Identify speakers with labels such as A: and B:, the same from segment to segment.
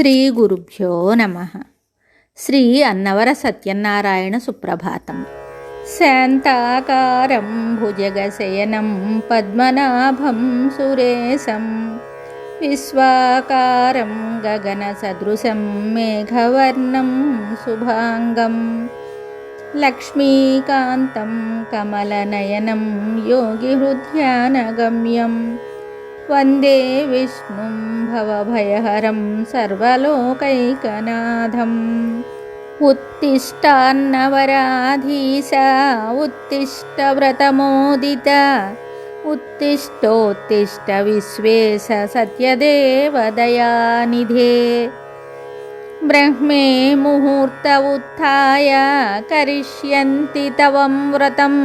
A: శ్రీ గురుభ్యో నమః. శ్రీ అన్నవర సత్యనారాయణ సుప్రభాతం. శాంతాకారం భుజగశయనం పద్మనాభం సురేశం విశ్వాకారం గగన సదృశం మేఘవర్ణం శుభాంగం లక్ష్మీకాంతం కమలనయనం యోగిహృద్యానగమ్యం వందే విష్ణుం భవభయహరం సర్వలోకైకనాథం. ఉత్తిష్టాన్నవరాధీశ ఉత్తిష్ట వ్రతమోదిత ఉత్తిష్టోత్తిష్ట విశ్వేశ సత్యదేవ దయానిధే. బ్రహ్మే ముహూర్త ఉత్థాయ కరిష్యంతి తవం వ్రతం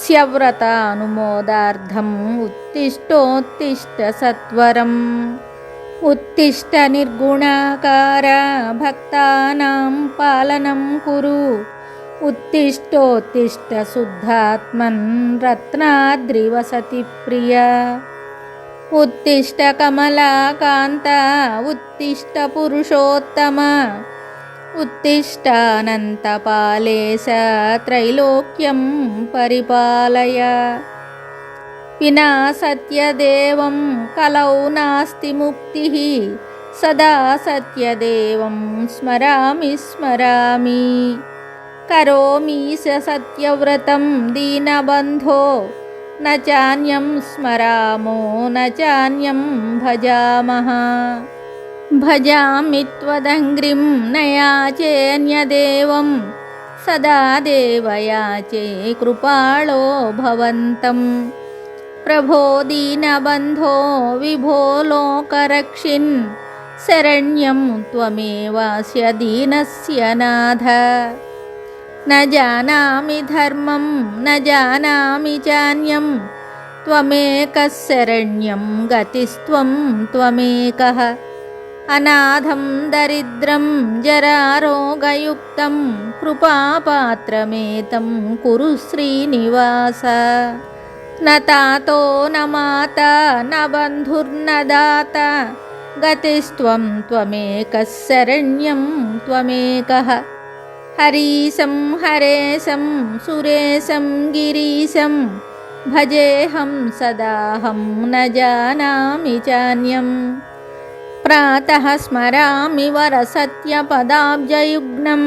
A: స్యవ్రతానుమోదార్థం ఉత్తిష్టోత్తిష్ట సత్వరం. ఉత్తిష్ట నిర్గుణాకార భక్తానాం పాలనం కురు ఉత్తిష్టోత్తిష్ట శుద్ధాత్మన్ రత్నాద్రివసతి ప్రియ. ఉత్తిష్ట కమలాకాంత ఉత్తిష్ట పురుషోత్తమ ఉత్తిష్టానంతపాలేశ త్రైలోక్యం పరిపాలయ. వినా సత్యదేవం కలౌ నాస్తి ముక్తిః సదా సత్యదేవం స్మరామి స్మరామి. కరోమీశ సత్యవ్రతం దీనబంధో న చాన్యం స్మరామో న చాన్యం భజామః. భజామి త్వదంగ్రిం న యాచేన్యదేవం సదా దేవయాచే కృపాళో భవంతం. ప్రభో దీనబంధో విభో లోకరక్షిన్ శరణ్యం త్వమేవాస్య దీనస్య నాథ. న జానామి ధర్మం న జానామి చాన్యం త్వమేకः శరణ్యం గతిస్త్వం త్వమేకः. అనాథం దరిద్రం జరారోగయుక్తం కృపాపాత్రమేతం కురు శ్రీనివాస. న తాతో న మాతా న బంధుర్న దాత గతిస్త్వం త్వమేకः శరణ్యం త్వమేకः. హరీశం హరేశం సురేశం గిరీశం భజేహం సదాహం న జానామి చాన్యం. ప్రాతః స్మరామి వరసత్యపదాబ్జయుగ్నం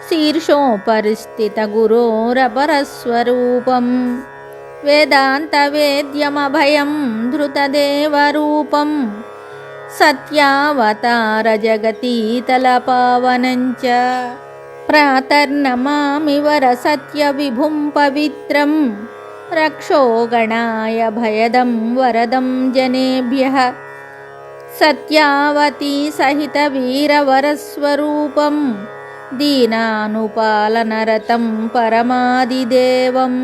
A: శీర్షోపరిస్థిత గురోరపరస్వరూపం. వేదాంతవేద్యమభయం ధృతదేవరూపం సత్యావతార జగతీతలపావనంచ. ప్రాతర్నమామి వరసత్య విభుం పవిత్రం రక్షోగణాయ భయదం వరదం జనేభ్యః. సత్యావతీ సహిత వీరవరస్వరూపం దీనానుపాలనరతం పరమాదిదేవం.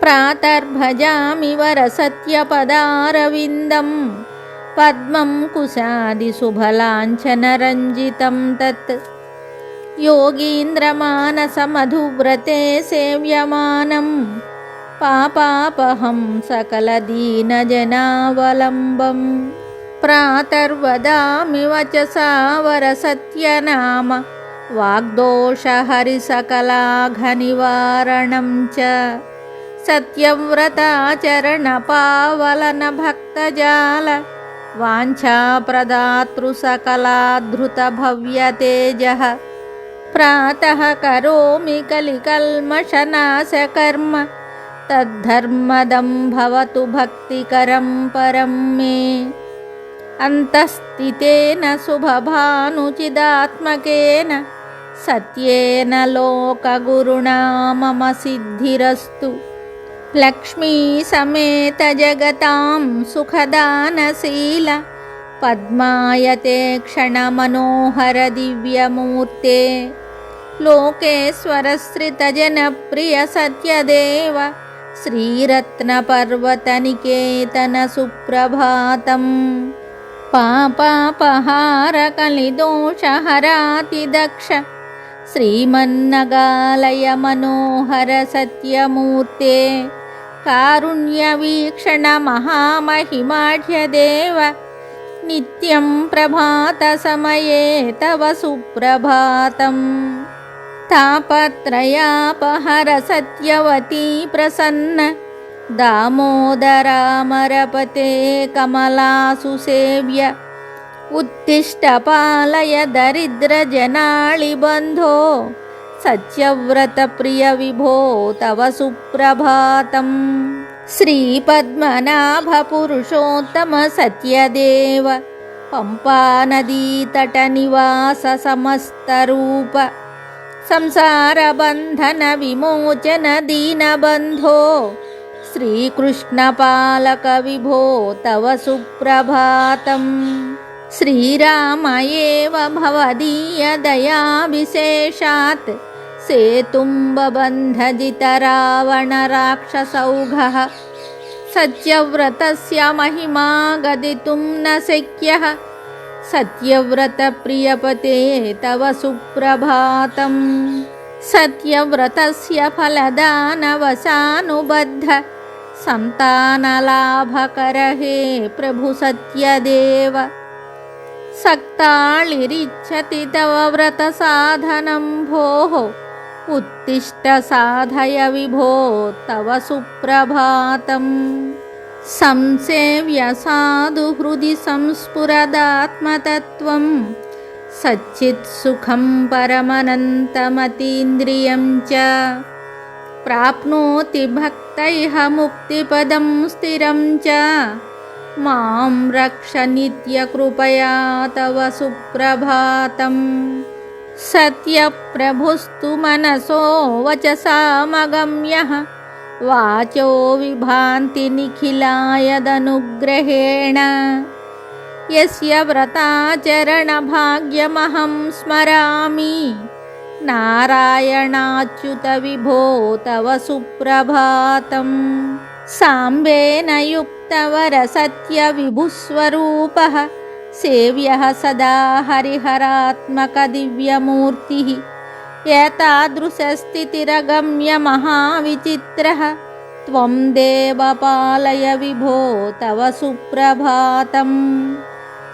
A: ప్రాతర్భజామి వరసత్యపదారవిందం పద్మం కుశాది శుభలాంఛనరంజితం తత్. యోగీంద్రమానసమధువ్రతే సేవ్యమానం పాపాపహం సకలదీనజనావలంబం. ప్రాతర్వదామి వచసా వరసత్యనామ వాగ్దోషహరిసకలాఘనివారణం చ. సత్యవ్రతాచరణపావలన భక్తజాల వాంఛాప్రదాతృసకలాధృతభవ్యతేజః. ప్రాతః కరోమి కలికల్మషనాశకర్మ తద్ధర్మదం భవతు భక్తికరం పరం మే. అంతఃస్థితేన శుభభానుచిదాత్మకేన సత్యేన లోకగురుణా మమ సిద్ధిరస్తు. లక్ష్మీ సమేత జగతాం సుఖదానశీల పద్మాయతే క్షణమనోహర దివ్యమూర్తే. లోకేశ్వరశ్రితజనప్రియ సత్యదేవ శ్రీరత్నపర్వతనికేతన సుప్రభాతం. పాపాపహార కలిదోషహరాతి దక్ష శ్రీమన్నగాలయ మనోహర సత్యమూర్తే. కారుణ్యవీక్షణ మహామహిమాఢ్యదేవ नित्यं प्रभातसमये तव सुप्रभातं। तापत्रयापहर सत्यवती प्रसन्न दामोदरामरपते कमलासु सेव्य उत्तिष्ठ पालय दरिद्रजनाळिबन्धो सत्यव्रतप्रिय विभो तव सुप्रभातम्। श्रीपद्मनाभपुरुषोत्तम सत्यदेव पम्पानदीतटनिवास समस्तरूप संसारबन्धन विमोचन दीनबन्धो श्रीकृष्णपालक विभो तव सुप्रभातम्। श्रीराम एव भवदीयदयाविशेषात् सेतुम्बबन्धजितरावणराक्षसौघः सत्यव्रतस्य महिमा गदितुं न शक्यः। सत्यव्रतप्रियपते तव सुप्रभातम्। सत्यव्रतस्य फलदानवशानुबद्ध सन्तानलाभकर हे प्रभु सत्यदेव। सक्ताळिरिच्छति तव व्रतसाधनं भोः उत्तिष्ठ साधय विभो तव सुप्रभातम्। संसेव्य साधु हृदि संस्फुरदात्मतत्त्वं सच्चित्सुखं परमनन्तमतीन्द्रियं च प्राप्नोति भक्तैः मुक्तिपदं स्थिरं च। मां रक्ष नित्यकृपया तव सुप्रभातम्। सत्यप्रभुस्तु मनसो वचसामगम्यः वाचो विभान्ति निखिलायदनुग्रहेण। यस्य व्रताचरणभाग्यमहं स्मरामि नारायणाच्युत विभो तव सुप्रभातम्। साम्बेन युक्तवर सत्यविभुस्वरूपः सेव्यः सदा हरिहरात्मक दिव्यमूर्तिः। एतादृशस्थितिरगम्य महाविचित्रः त्वं देव पालय विभो तव सुप्रभातम्।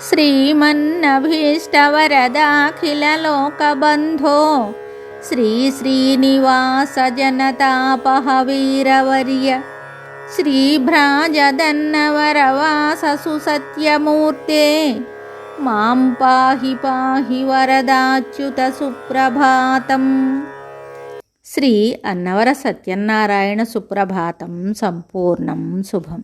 A: श्रीमन्नभीष्टवरदाखिललोकबन्धो श्री श्रीनिवास जनतापहवीरवर्य श्रीभ्राजदन्नवरवास सुसत्यमूर्ते मां पाहि पाहि वरदाच्युत सुप्रभातम्। శ్రీ అన్నవర సత్యనారాయణ సుప్రభాతం సంపూర్ణం శుభం।